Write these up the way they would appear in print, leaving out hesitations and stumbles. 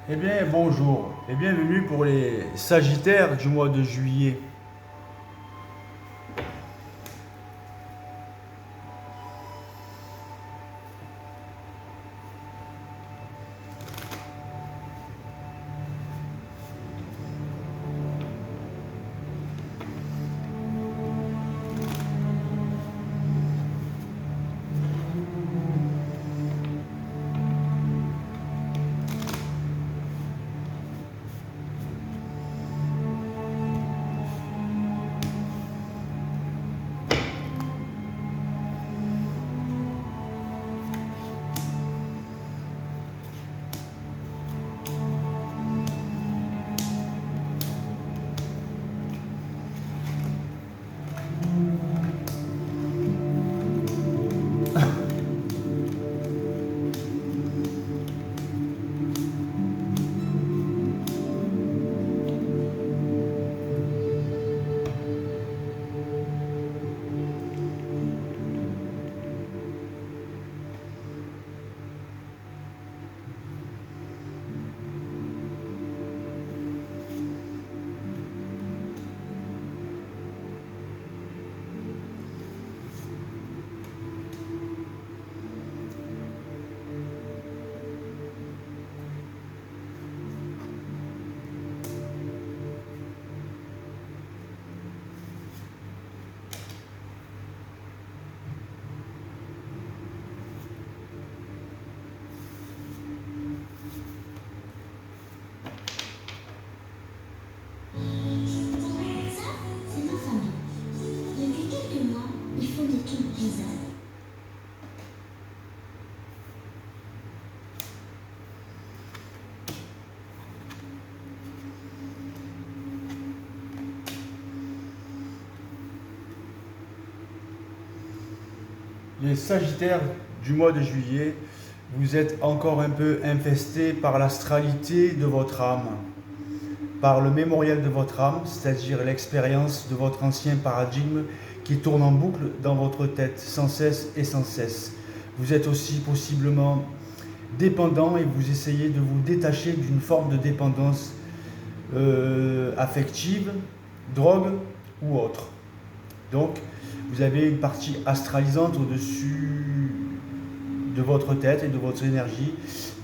Eh bien, bonjour et bienvenue pour les Sagittaires du mois de juillet. C'est ma famille. Depuis quelques mois, ils font des trucs bizarres. Les Sagittaires du mois de juillet, vous êtes encore un peu infestés par l'astralité de votre âme, par le mémorial de votre âme, c'est-à-dire l'expérience de votre ancien paradigme qui tourne en boucle dans votre tête sans cesse et sans cesse. Vous êtes aussi possiblement dépendant et vous essayez de vous détacher d'une forme de dépendance affective, drogue ou autre. Donc, vous avez une partie astralisante au-dessus de votre tête et de votre énergie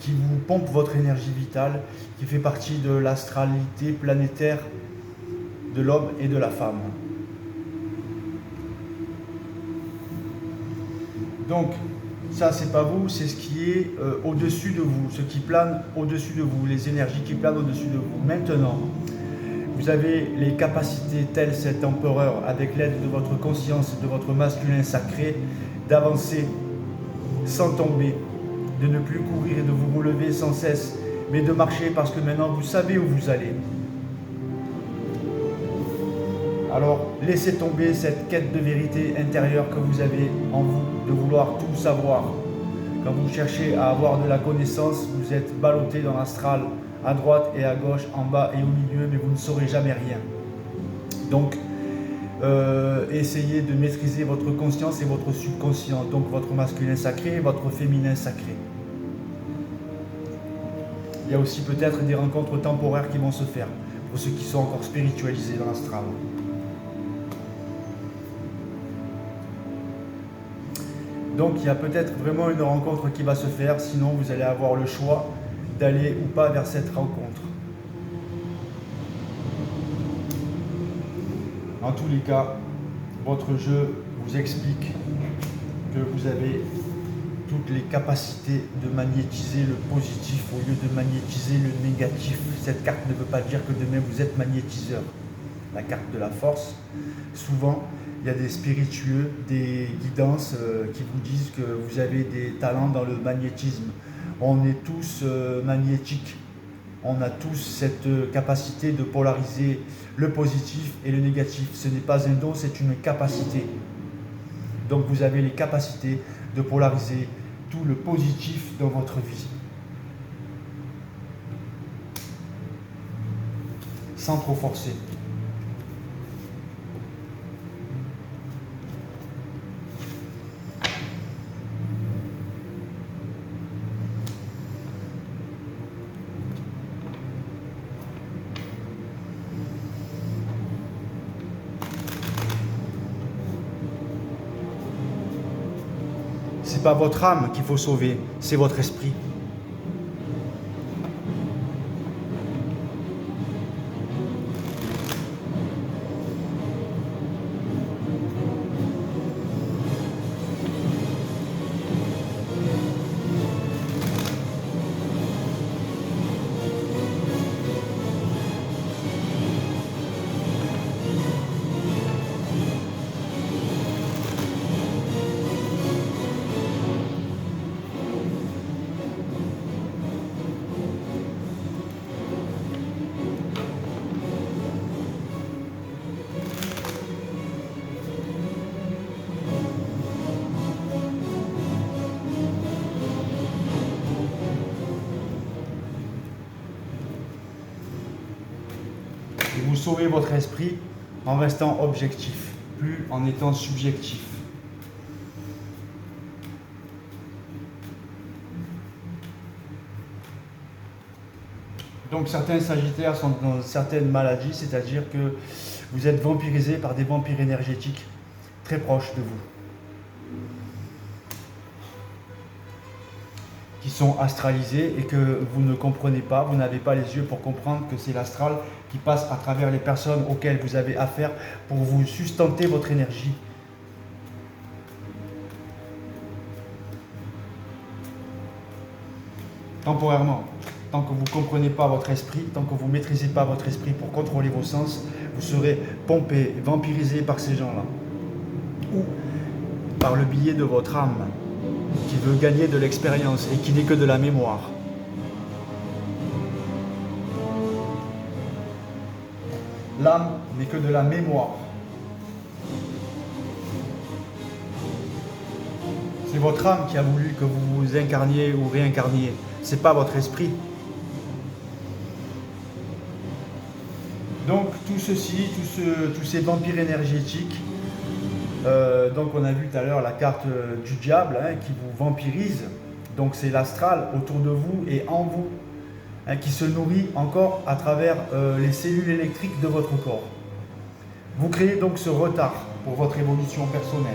qui vous pompe votre énergie vitale, qui fait partie de l'astralité planétaire de l'homme et de la femme. Donc, ça, c'est pas vous, c'est ce qui est au-dessus de vous, ce qui plane au-dessus de vous, les énergies qui planent au-dessus de vous. Maintenant, vous avez les capacités, tel cet empereur, avec l'aide de votre conscience, de votre masculin sacré, d'avancer sans tomber, de ne plus courir et de vous relever sans cesse, mais de marcher parce que maintenant vous savez où vous allez. Alors, laissez tomber cette quête de vérité intérieure que vous avez en vous, de vouloir tout savoir. Quand vous cherchez à avoir de la connaissance, vous êtes ballotté dans l'astral, à droite et à gauche, en bas et au milieu, mais vous ne saurez jamais rien. Donc, essayez de maîtriser votre conscience et votre subconscient, donc votre masculin sacré et votre féminin sacré. Il y a aussi peut-être des rencontres temporaires qui vont se faire, pour ceux qui sont encore spiritualisés dans l'astral. Donc il y a peut-être vraiment une rencontre qui va se faire, sinon vous allez avoir le choix d'aller ou pas vers cette rencontre. En tous les cas, votre jeu vous explique que vous avez toutes les capacités de magnétiser le positif au lieu de magnétiser le négatif. Cette carte ne veut pas dire que demain vous êtes magnétiseur. La carte de la force, souvent, il y a des spiritueux, des guidances qui vous disent que vous avez des talents dans le magnétisme. On est tous magnétiques. On a tous cette capacité de polariser le positif et le négatif. Ce n'est pas un don, c'est une capacité. Donc vous avez les capacités de polariser tout le positif dans votre vie. Sans trop forcer. c'est pas votre âme qu'il faut sauver, c'est votre esprit. Et vous sauvez votre esprit en restant objectif, plus en étant subjectif. Donc certains sagittaires sont dans certaines maladies, c'est-à-dire que vous êtes vampirisé par des vampires énergétiques très proches de vous, qui sont astralisés et que vous ne comprenez pas, vous n'avez pas les yeux pour comprendre que c'est l'astral qui passe à travers les personnes auxquelles vous avez affaire pour vous sustenter votre énergie. Temporairement, tant que vous ne comprenez pas votre esprit, tant que vous ne maîtrisez pas votre esprit pour contrôler vos sens, vous serez pompé, vampirisé par ces gens-là. Ou par le biais de votre âme, qui veut gagner de l'expérience et qui n'est que de la mémoire. L'âme n'est que de la mémoire. C'est votre âme qui a voulu que vous vous incarniez ou réincarniez. Ce n'est pas votre esprit. Donc tout ceci, tous ces vampires énergétiques, donc on a vu tout à l'heure la carte du diable qui vous vampirise. Donc c'est l'astral autour de vous et en vous, qui se nourrit encore à travers les cellules électriques de votre corps. Vous créez donc ce retard pour votre évolution personnelle.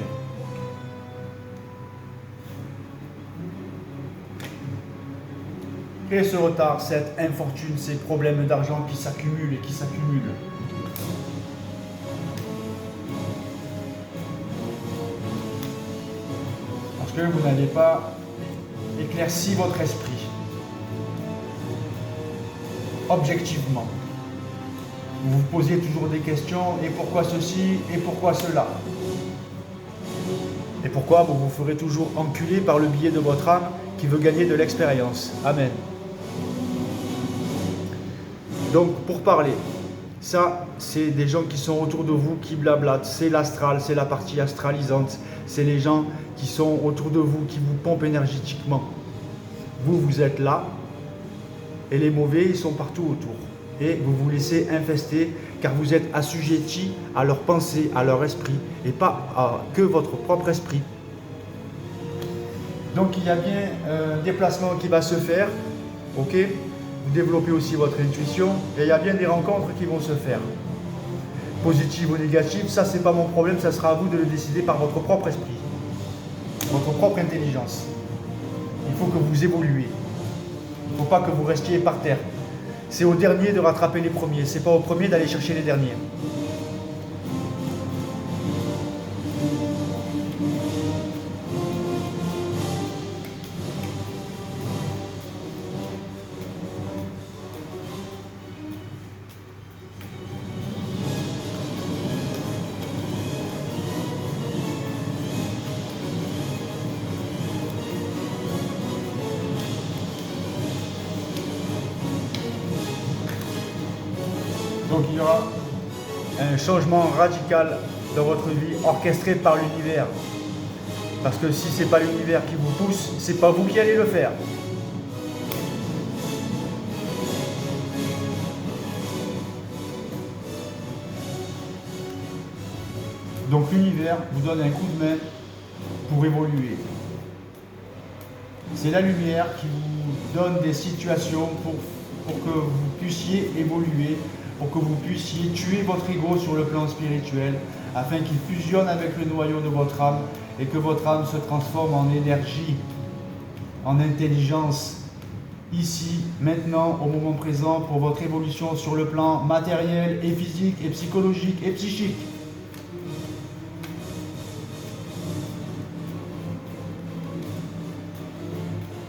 Créez ce retard, cette infortune, ces problèmes d'argent qui s'accumulent et qui s'accumulent. Parce que vous n'avez pas éclairci votre esprit. Objectivement. Vous vous posez toujours des questions, et pourquoi ceci, et pourquoi cela? Et pourquoi vous vous ferez toujours enculer par le biais de votre âme qui veut gagner de l'expérience. Amen. Donc pour parler, ça c'est des gens qui sont autour de vous, qui blablatent, c'est l'astral, c'est la partie astralisante, c'est les gens qui sont autour de vous, qui vous pompent énergétiquement. Vous, vous êtes là, et les mauvais, ils sont partout autour. Et vous vous laissez infester, car vous êtes assujettis à leurs pensées, à leur esprit, et pas que votre propre esprit. Donc il y a bien un déplacement qui va se faire, ok? Vous développez aussi votre intuition, et il y a bien des rencontres qui vont se faire. Positives ou négatives, ça c'est pas mon problème, ça sera à vous de le décider par votre propre esprit, votre propre intelligence. Il faut que vous évoluiez. Il ne faut pas que vous restiez par terre. C'est aux derniers de rattraper les premiers, c'est pas aux premiers d'aller chercher les derniers. Donc il y aura un changement radical dans votre vie, orchestré par l'univers. Parce que si ce n'est pas l'univers qui vous pousse, ce n'est pas vous qui allez le faire. Donc l'univers vous donne un coup de main pour évoluer. C'est la lumière qui vous donne des situations pour que vous puissiez évoluer, pour que vous puissiez tuer votre ego sur le plan spirituel, afin qu'il fusionne avec le noyau de votre âme et que votre âme se transforme en énergie, en intelligence, ici, maintenant, au moment présent, pour votre évolution sur le plan matériel et physique et psychologique et psychique.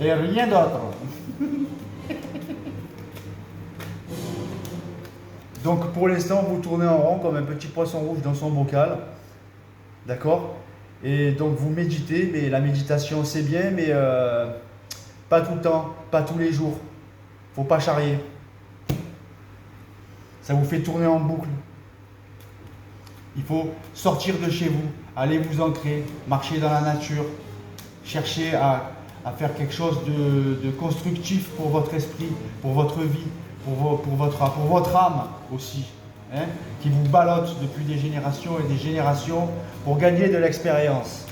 Et rien d'autre. Donc pour l'instant, vous tournez en rond comme un petit poisson rouge dans son bocal. D'accord? Et donc vous méditez, mais la méditation c'est bien, mais pas tout le temps, pas tous les jours. Faut pas charrier. Ça vous fait tourner en boucle. Il faut sortir de chez vous, aller vous ancrer, marcher dans la nature, chercher à faire quelque chose de constructif pour votre esprit, pour votre vie, pour votre âme aussi, hein, qui vous ballotte depuis des générations et des générations pour gagner de l'expérience.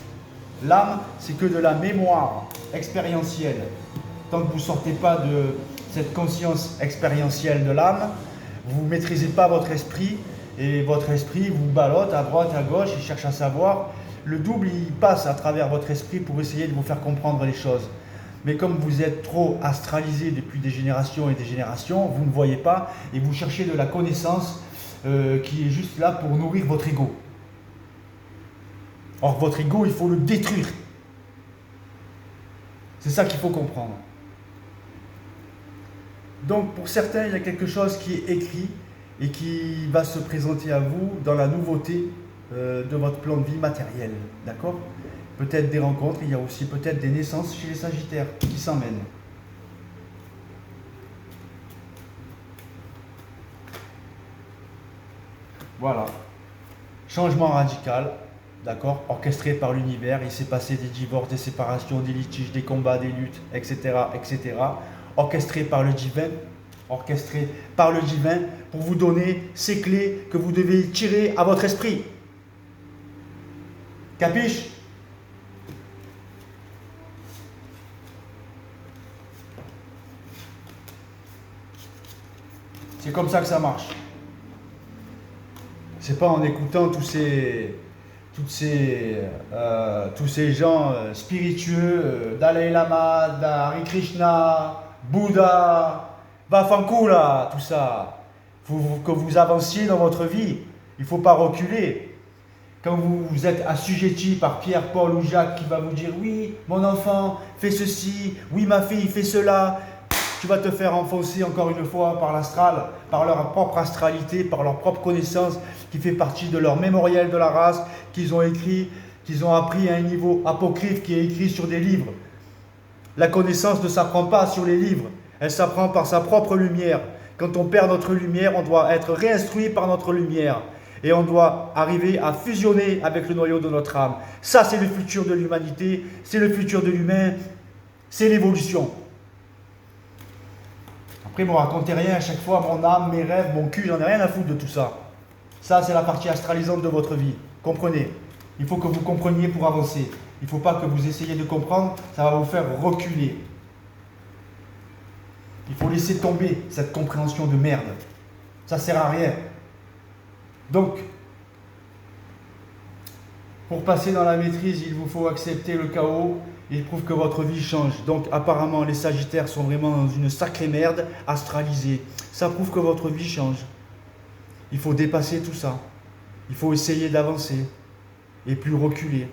L'âme, c'est que de la mémoire expérientielle. Tant que vous ne sortez pas de cette conscience expérientielle de l'âme, vous ne maîtrisez pas votre esprit et votre esprit vous ballotte à droite, à gauche, il cherche à savoir. Le double, il passe à travers votre esprit pour essayer de vous faire comprendre les choses. Mais comme vous êtes trop astralisé depuis des générations et des générations, vous ne voyez pas et vous cherchez de la connaissance qui est juste là pour nourrir votre ego. Or, votre ego, il faut le détruire. C'est ça qu'il faut comprendre. Donc, pour certains, il y a quelque chose qui est écrit et qui va se présenter à vous dans la nouveauté de votre plan de vie matériel. D'accord ? Peut-être des rencontres, il y a aussi peut-être des naissances chez les Sagittaires qui s'emmènent. Voilà. Changement radical, d'accord, orchestré par l'univers. Il s'est passé des divorces, des séparations, des litiges, des combats, des luttes, etc., etc. Orchestré par le divin, pour vous donner ces clés que vous devez tirer à votre esprit. Capiche ? C'est comme ça que ça marche. C'est pas en écoutant tous ces gens spiritueux, Dalai Lama, Hare Krishna, Bouddha, Vafankula, tout ça, que vous avanciez dans votre vie. Il ne faut pas reculer. Quand vous êtes assujetti par Pierre, Paul ou Jacques qui va vous dire « Oui, mon enfant, fais ceci, oui, ma fille, fais cela », tu vas te faire enfoncer encore une fois par l'astral, par leur propre astralité, par leur propre connaissance qui fait partie de leur mémoriel de la race qu'ils ont écrit, qu'ils ont appris à un niveau apocryphe qui est écrit sur des livres. La connaissance ne s'apprend pas sur les livres, elle s'apprend par sa propre lumière. Quand on perd notre lumière, on doit être réinstruit par notre lumière. Et on doit arriver à fusionner avec le noyau de notre âme. Ça, c'est le futur de l'humanité, c'est le futur de l'humain, c'est l'évolution. Après, ne me racontez rien à chaque fois, mon âme, mes rêves, mon cul, j'en ai rien à foutre de tout ça. Ça, c'est la partie astralisante de votre vie. Comprenez. Il faut que vous compreniez pour avancer. Il ne faut pas que vous essayiez de comprendre, ça va vous faire reculer. Il faut laisser tomber cette compréhension de merde. Ça ne sert à rien. Donc, pour passer dans la maîtrise, il vous faut accepter le chaos. Il prouve que votre vie change. Donc apparemment, les Sagittaires sont vraiment dans une sacrée merde astralisée. Ça prouve que votre vie change. Il faut dépasser tout ça. Il faut essayer d'avancer et plus reculer.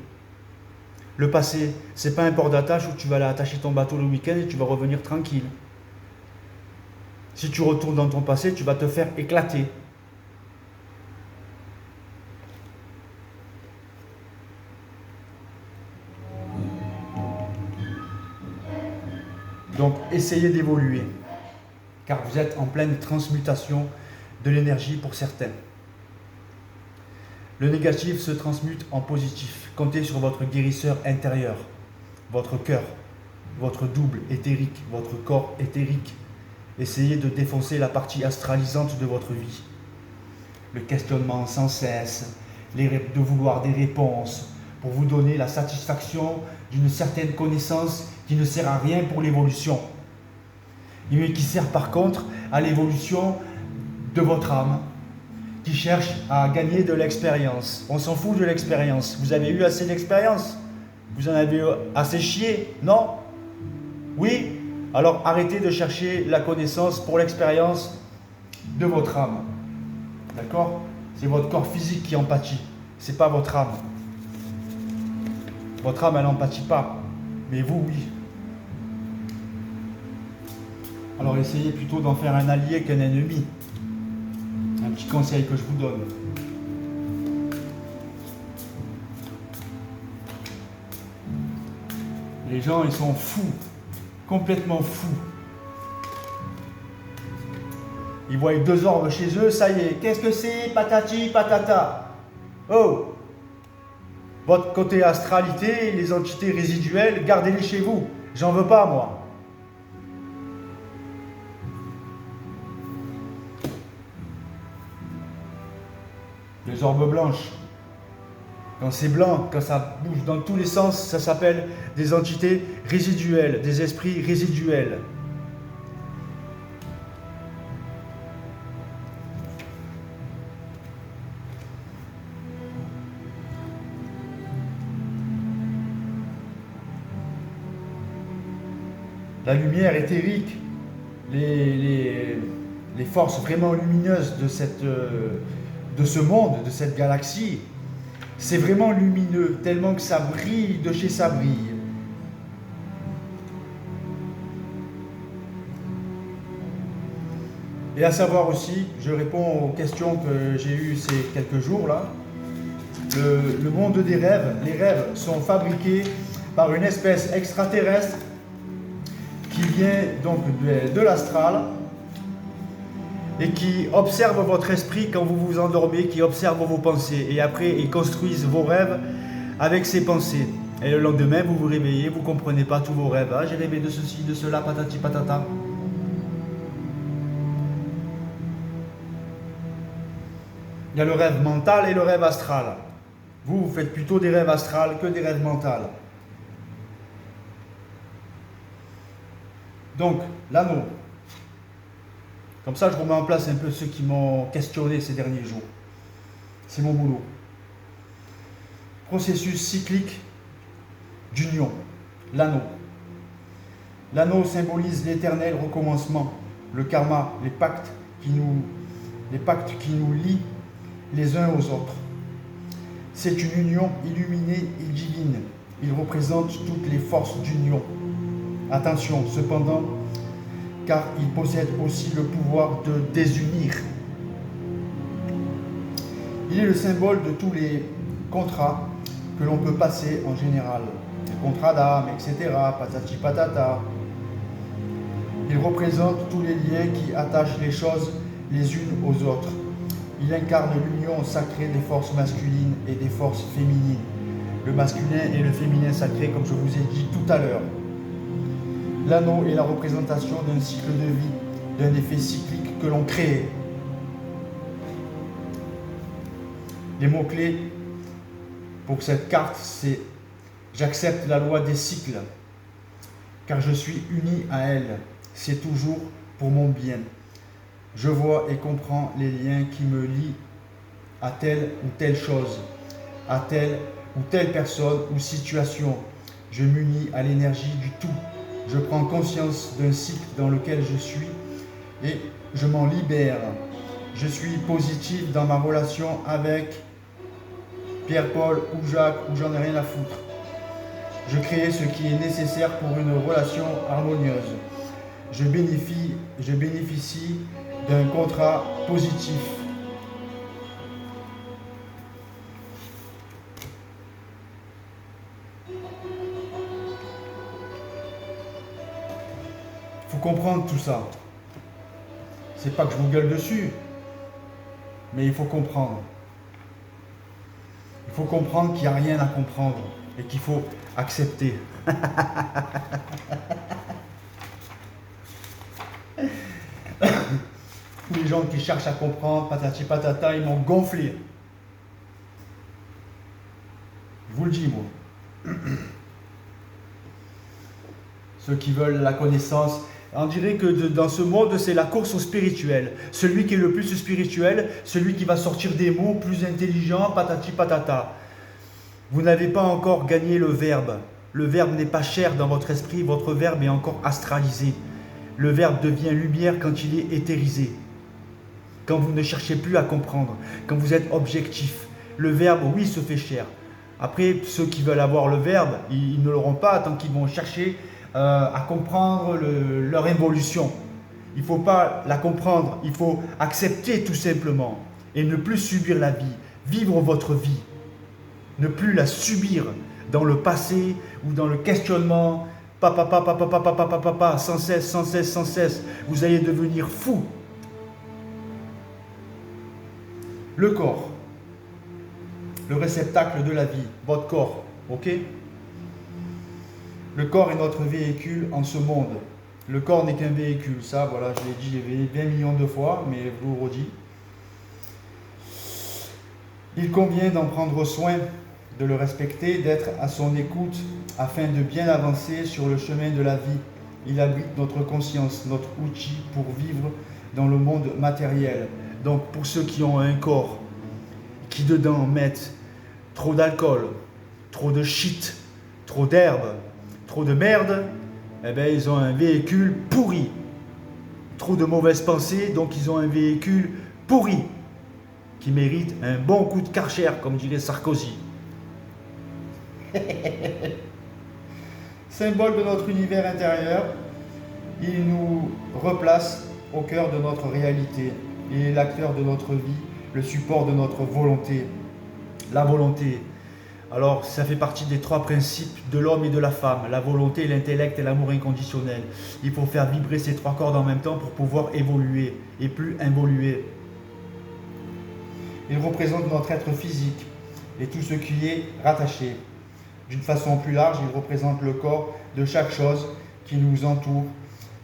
Le passé, c'est pas un port d'attache où tu vas aller attacher ton bateau le week-end et tu vas revenir tranquille. Si tu retournes dans ton passé, tu vas te faire éclater. Donc, essayez d'évoluer, car vous êtes en pleine transmutation de l'énergie pour certains. Le négatif se transmute en positif. Comptez sur votre guérisseur intérieur, votre cœur, votre double éthérique, votre corps éthérique. Essayez de défoncer la partie astralisante de votre vie. Le questionnement sans cesse, de vouloir des réponses, pour vous donner la satisfaction d'une certaine connaissance qui ne sert à rien pour l'évolution, mais qui sert par contre à l'évolution de votre âme, qui cherche à gagner de l'expérience. On s'en fout de l'expérience. Vous avez eu assez d'expérience. Vous en avez assez chié, non? Oui? Alors arrêtez de chercher la connaissance pour l'expérience de votre âme. D'accord? C'est votre corps physique qui en pâtit. C'est pas votre âme. Votre âme, elle n'en pâtit pas. Mais vous, oui. Alors essayez plutôt d'en faire un allié qu'un ennemi. Un petit conseil que je vous donne. Les gens, ils sont fous. Complètement fous. Ils voient 2 orbes chez eux, ça y est. Qu'est-ce que c'est? Patati, patata. Oh! Votre côté astralité, les entités résiduelles, gardez-les chez vous. J'en veux pas, moi. Les orbes blanches. Quand c'est blanc, quand ça bouge dans tous les sens, ça s'appelle des entités résiduelles, des esprits résiduels. La lumière éthérique, les forces vraiment lumineuses de ce monde, de cette galaxie, c'est vraiment lumineux, tellement que ça brille de chez ça brille. Et à savoir aussi, je réponds aux questions que j'ai eues ces quelques jours-là, le monde des rêves, les rêves sont fabriqués par une espèce extraterrestre qui vient donc de l'astral et qui observe votre esprit quand vous vous endormez, qui observe vos pensées et après ils construisent vos rêves avec ces pensées. Et le lendemain, vous vous réveillez, vous ne comprenez pas tous vos rêves. Ah, j'ai rêvé de ceci, de cela, patati patata. Il y a le rêve mental et le rêve astral. Vous faites plutôt des rêves astrales que des rêves mentaux. Donc, l'anneau. Comme ça, je remets en place un peu ceux qui m'ont questionné ces derniers jours. C'est mon boulot. Processus cyclique d'union. L'anneau. L'anneau symbolise l'éternel recommencement, le karma, les pactes qui nous lient les uns aux autres. C'est une union illuminée et divine. Il représente toutes les forces d'union. Attention, cependant, car il possède aussi le pouvoir de désunir. Il est le symbole de tous les contrats que l'on peut passer en général. Les contrats d'âme, etc., patati patata. Il représente tous les liens qui attachent les choses les unes aux autres. Il incarne l'union sacrée des forces masculines et des forces féminines. Le masculin et le féminin sacré, comme je vous ai dit tout à l'heure. L'anneau est la représentation d'un cycle de vie, d'un effet cyclique que l'on crée. Les mots-clés pour cette carte, c'est « J'accepte la loi des cycles, car je suis uni à elle. C'est toujours pour mon bien. Je vois et comprends les liens qui me lient à telle ou telle chose, à telle ou telle personne ou situation. Je m'unis à l'énergie du tout. Je prends conscience d'un cycle dans lequel je suis et je m'en libère. Je suis positif dans ma relation avec Pierre-Paul ou Jacques ou j'en ai rien à foutre. Je crée ce qui est nécessaire pour une relation harmonieuse. Je bénéficie d'un contrat positif. Il faut comprendre tout ça. C'est pas que je vous gueule dessus, mais il faut comprendre. Il faut comprendre qu'il n'y a rien à comprendre et qu'il faut accepter. Tous les gens qui cherchent à comprendre, patati patata, ils m'ont gonflé. Je vous le dis, moi. Ceux qui veulent la connaissance, on dirait que dans ce monde, c'est la course au spirituel. Celui qui est le plus spirituel, celui qui va sortir des mots plus intelligents, patati patata. Vous n'avez pas encore gagné le verbe. Le verbe n'est pas cher dans votre esprit, votre verbe est encore astralisé. Le verbe devient lumière quand il est éthérisé. Quand vous ne cherchez plus à comprendre, quand vous êtes objectif. Le verbe, oui, se fait cher. Après, ceux qui veulent avoir le verbe, ils ne l'auront pas tant qu'ils vont chercher à comprendre leur évolution. Il ne faut pas la comprendre, il faut accepter tout simplement et ne plus subir la vie, vivre votre vie. Ne plus la subir dans le passé ou dans le questionnement, sans cesse, sans cesse, sans cesse. Vous allez devenir fou. Le corps, le réceptacle de la vie, votre corps, ok? Le corps est notre véhicule en ce monde. Le corps n'est qu'un véhicule, ça, voilà, je l'ai dit 20 millions de fois, mais je vous le redis. Il convient d'en prendre soin, de le respecter, d'être à son écoute afin de bien avancer sur le chemin de la vie. Il abrite notre conscience, notre outil pour vivre dans le monde matériel. Donc pour ceux qui ont un corps, qui dedans mettent trop d'alcool, trop de shit, trop d'herbe, trop de merde, eh bien ils ont un véhicule pourri. Trop de mauvaises pensées, donc ils ont un véhicule pourri qui mérite un bon coup de Karcher, comme dirait Sarkozy. Symbole de notre univers intérieur, il nous replace au cœur de notre réalité. Il est l'acteur de notre vie, le support de notre volonté. La volonté. Alors, ça fait partie des 3 principes de l'homme et de la femme. La volonté, l'intellect et l'amour inconditionnel. Il faut faire vibrer ces 3 cordes en même temps pour pouvoir évoluer et plus involuer. Il représente notre être physique et tout ce qui est rattaché. D'une façon plus large, il représente le corps de chaque chose qui nous entoure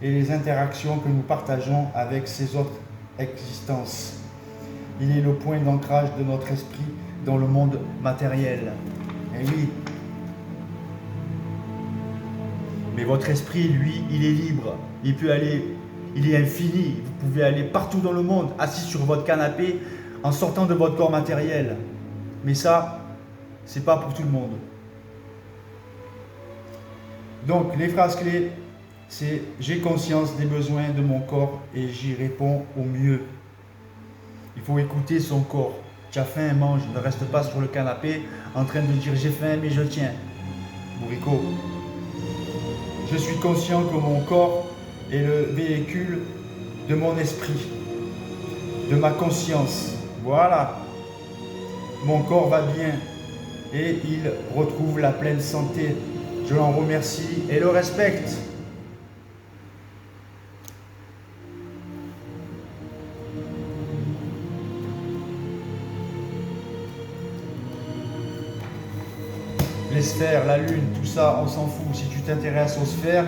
et les interactions que nous partageons avec ces autres existences. Il est le point d'ancrage de notre esprit dans le monde matériel. Et oui. Mais votre esprit, lui, il est libre. Il peut aller, il est infini. Vous pouvez aller partout dans le monde, assis sur votre canapé, en sortant de votre corps matériel. Mais ça, c'est pas pour tout le monde. Donc, les phrases clés, c'est « J'ai conscience des besoins de mon corps et j'y réponds au mieux ». Il faut écouter son corps. Tu as faim, mange. Ne reste pas sur le canapé en train de dire « J'ai faim, mais je tiens ». Bourrico. Je suis conscient que mon corps est le véhicule de mon esprit, de ma conscience. Voilà. Mon corps va bien et il retrouve la pleine santé. Je l'en remercie et le respecte. Les sphères, la lune, tout ça, on s'en fout. Si tu t'intéresses aux sphères,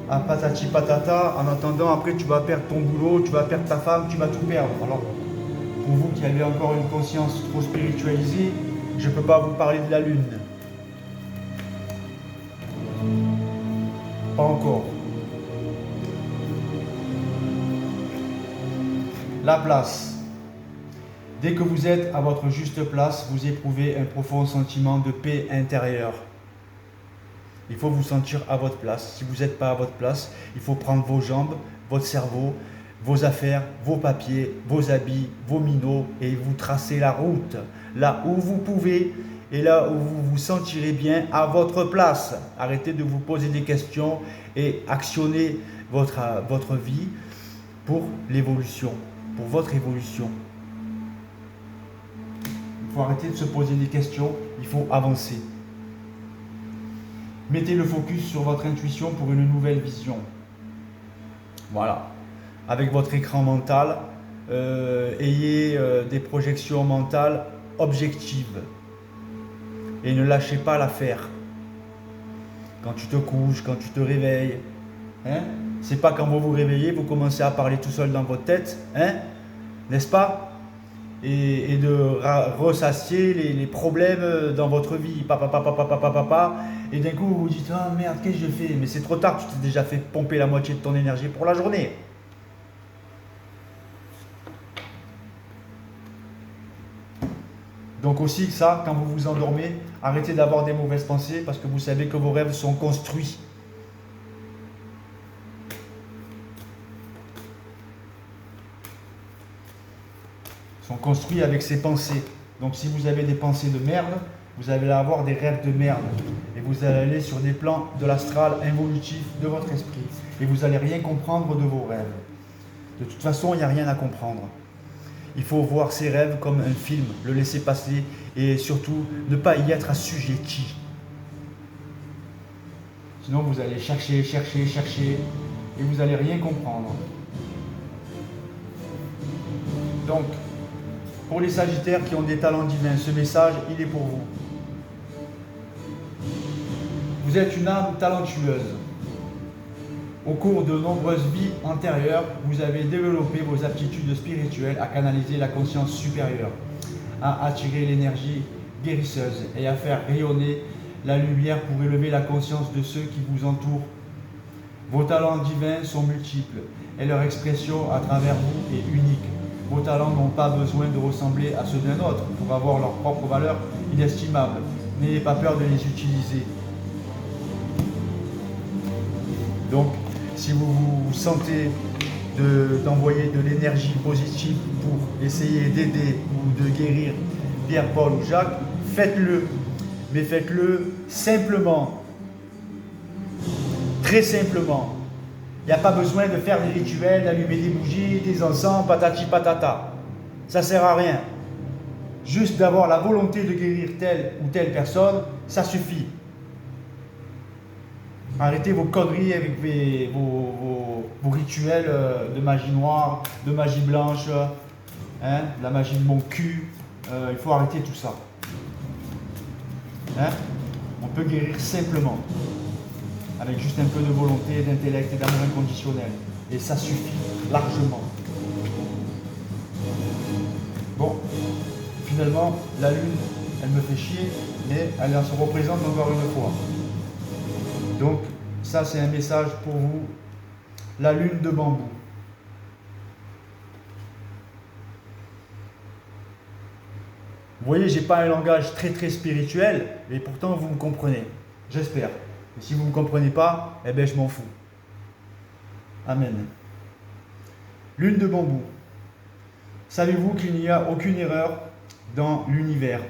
à patati patata, en attendant, après tu vas perdre ton boulot, tu vas perdre ta femme, tu vas tout perdre. Alors, pour vous qui avez encore une conscience trop spiritualisée, je ne peux pas vous parler de la lune. Pas encore. La place. Dès que vous êtes à votre juste place, vous éprouvez un profond sentiment de paix intérieure. Il faut vous sentir à votre place. Si vous n'êtes pas à votre place, il faut prendre vos jambes, votre cerveau, vos affaires, vos papiers, vos habits, vos minots et vous tracer la route là où vous pouvez et là où vous vous sentirez bien à votre place. Arrêtez de vous poser des questions et actionnez votre vie pour l'évolution, pour votre évolution. Il faut arrêter de se poser des questions, il faut avancer. Mettez le focus sur votre intuition pour une nouvelle vision. Voilà. Avec votre écran mental, ayez des projections mentales objectives. Et ne lâchez pas l'affaire. Quand tu te couches, quand tu te réveilles, hein, c'est pas quand vous vous réveillez, vous commencez à parler tout seul dans votre tête, hein, n'est-ce pas? Et de ressasser les problèmes dans votre vie, et d'un coup vous vous dites ah merde, qu'est-ce que je fais? Mais c'est trop tard, tu t'es déjà fait pomper la moitié de ton énergie pour la journée. Donc Donc aussi ça, quand vous vous endormez, arrêtez d'avoir des mauvaises pensées parce que vous savez que vos rêves sont construits. Sont construits avec ces pensées. Donc si vous avez des pensées de merde, vous allez avoir des rêves de merde. Et vous allez aller sur des plans de l'astral involutif de votre esprit. Et vous n'allez rien comprendre de vos rêves. De toute façon, il n'y a rien à comprendre. Il faut voir ses rêves comme un film, le laisser passer et surtout ne pas y être assujetti. Sinon, vous allez chercher et vous n'allez rien comprendre. Donc, pour les Sagittaires qui ont des talents divins, ce message, il est pour vous. Vous êtes une âme talentueuse. Au cours de nombreuses vies antérieures, vous avez développé vos aptitudes spirituelles à canaliser la conscience supérieure, à attirer l'énergie guérisseuse et à faire rayonner la lumière pour élever la conscience de ceux qui vous entourent. Vos talents divins sont multiples et leur expression à travers vous est unique. Vos talents n'ont pas besoin de ressembler à ceux d'un autre pour avoir leur propre valeur inestimable. N'ayez pas peur de les utiliser. Donc, si vous vous sentez d'envoyer de l'énergie positive pour essayer d'aider ou de guérir Pierre, Paul ou Jacques, faites-le. Mais faites-le simplement. Très simplement. Il n'y a pas besoin de faire des rituels, d'allumer des bougies, des encens, patati patata. Ça ne sert à rien. Juste d'avoir la volonté de guérir telle ou telle personne, ça suffit. Arrêtez vos conneries avec vos rituels de magie noire, de magie blanche, hein, la magie de mon cul. Il faut arrêter tout ça. Hein? On peut guérir simplement, avec juste un peu de volonté, d'intellect et d'amour inconditionnel. Et ça suffit largement. Bon, finalement, la lune, elle me fait chier, mais elle se représente encore une fois. Donc, ça c'est un message pour vous. La lune de bambou. Vous voyez, j'ai pas un langage très spirituel, mais pourtant vous me comprenez. J'espère. Et si vous ne me comprenez pas, eh bien je m'en fous. Amen. Lune de bambou. Savez-vous qu'il n'y a aucune erreur dans l'univers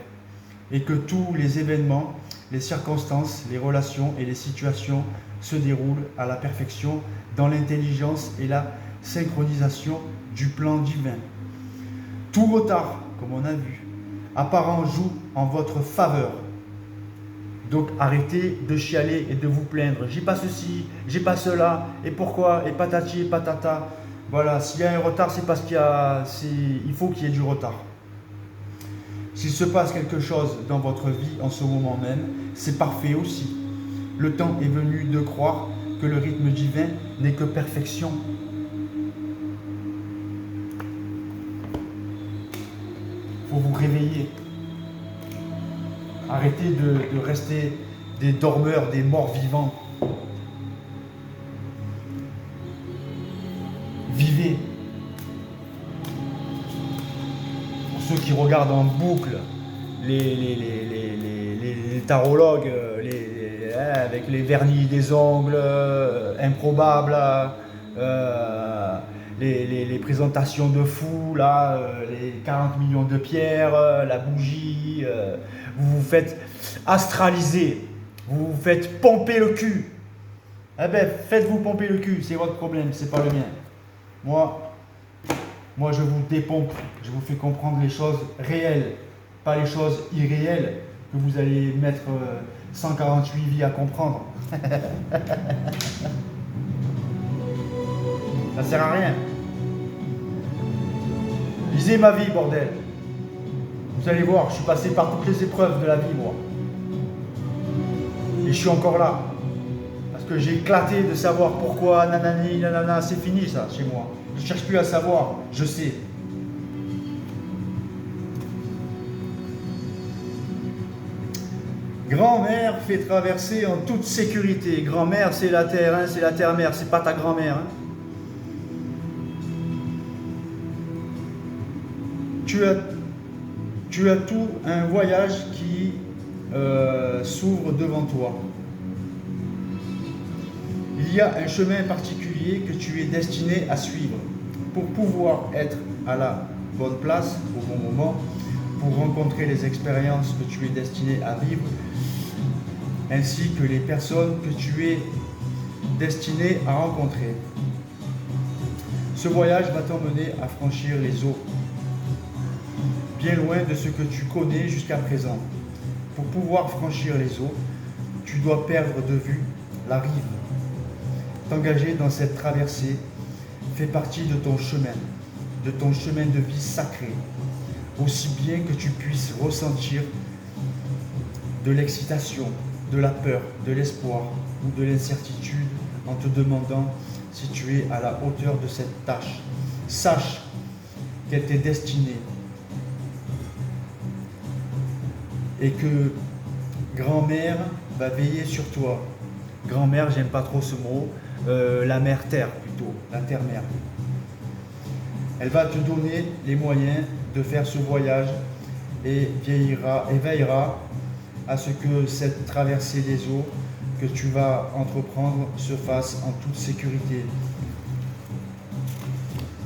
et que tous les événements, les circonstances, les relations et les situations se déroulent à la perfection dans l'intelligence et la synchronisation du plan divin. Tout retard, comme on a vu, apparent joue en votre faveur. Donc arrêtez de chialer et de vous plaindre. J'ai pas ceci, j'ai pas cela, et pourquoi, et patati et patata. Voilà, s'il y a un retard, c'est parce il faut qu'il y ait du retard. S'il se passe quelque chose dans votre vie en ce moment même, c'est parfait aussi. Le temps est venu de croire que le rythme divin n'est que perfection. Il faut vous réveiller. Arrêtez de rester des dormeurs, des morts vivants. Vivez. Pour ceux qui regardent en boucle les tarologues, avec les vernis des ongles improbables, les présentations de fous, là, les 40 millions de pierres, la bougie, vous vous faites astraliser, vous vous faites pomper le cul. Eh bien, faites-vous pomper le cul, c'est votre problème, c'est pas le mien. Moi, je vous dépompe, je vous fais comprendre les choses réelles, pas les choses irréelles que vous allez mettre 148 vies à comprendre. Ça sert à rien. Lisez ma vie, bordel. Vous allez voir, je suis passé par toutes les épreuves de la vie, moi. Et je suis encore là. Parce que j'ai éclaté de savoir pourquoi, nanani, nanana, c'est fini ça, chez moi. Je ne cherche plus à savoir, je sais. Grand-mère fait traverser en toute sécurité. Grand-mère, c'est la terre, hein, c'est la terre-mère, c'est pas ta grand-mère. Hein. Tu Tu as tout un voyage qui s'ouvre devant toi. Il y a un chemin particulier que tu es destiné à suivre pour pouvoir être à la bonne place au bon moment, pour rencontrer les expériences que tu es destiné à vivre, ainsi que les personnes que tu es destiné à rencontrer. Ce voyage va t'emmener à franchir les eaux, bien loin de ce que tu connais jusqu'à présent. Pour pouvoir franchir les eaux, tu dois perdre de vue la rive. T'engager dans cette traversée fait partie de ton chemin de vie sacré, aussi bien que tu puisses ressentir de l'excitation, de la peur, de l'espoir ou de l'incertitude en te demandant si tu es à la hauteur de cette tâche. Sache qu'elle t'est destinée et que grand-mère va veiller sur toi. Grand-mère, j'aime pas trop ce mot, la mère-terre plutôt, la terre-mère. Elle va te donner les moyens de faire ce voyage et veillera à ce que cette traversée des eaux que tu vas entreprendre se fasse en toute sécurité.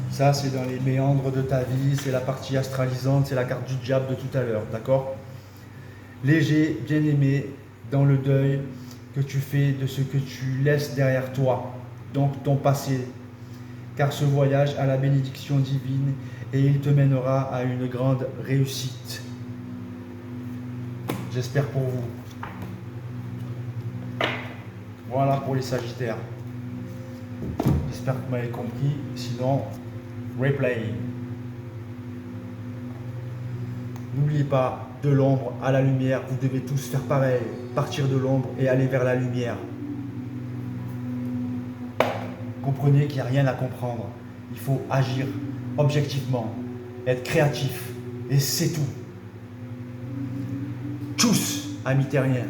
Ça, c'est dans les méandres de ta vie, c'est la partie astralisante, c'est la carte du diable de tout à l'heure, d'accord ? Léger, bien-aimé, dans le deuil que tu fais de ce que tu laisses derrière toi, donc ton passé, car ce voyage a la bénédiction divine et il te mènera à une grande réussite. J'espère pour vous. Voilà pour les Sagittaires. J'espère que vous m'avez compris, sinon, replay. N'oubliez pas, de l'ombre à la lumière, vous devez tous faire pareil, partir de l'ombre et aller vers la lumière. Comprenez qu'il n'y a rien à comprendre. Il faut agir objectivement, être créatif, et c'est tout. Tchuss, amis terriens.